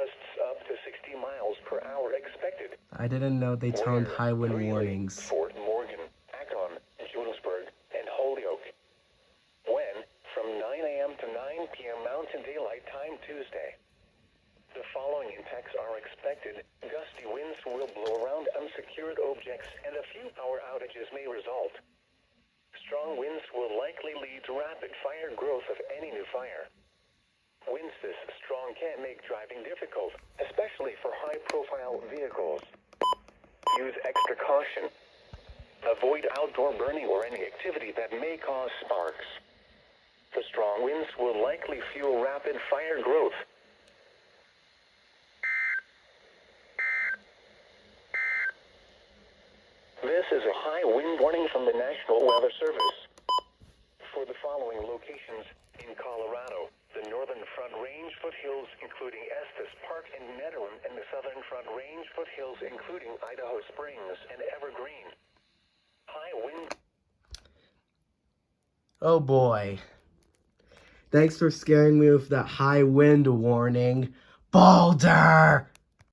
gusts up to 60 miles per hour expected. I didn't know they toned Where? high wind Greeley, warnings. Fort Morgan, Akron, Julesburg, and Holyoke. When? From 9 a.m. to 9 p.m. Mountain Daylight Time Tuesday. The following impacts are expected. Gusty winds will blow around unsecured objects and a few power outages may result. Strong winds will likely lead to rapid fire growth of any new fire. Winds this strong can make driving difficult, especially for high-profile vehicles. Use extra caution. Avoid outdoor burning or any activity that may cause sparks. The strong winds will likely fuel rapid fire growth. This is a high wind warning from the National Weather Service. For the following locations in Colorado, the Northern Front Range foothills including Estes Park and Nederland, and the Southern Front Range foothills including Idaho Springs and Evergreen. High wind. Oh boy. Thanks for scaring me with that high wind warning. Boulder!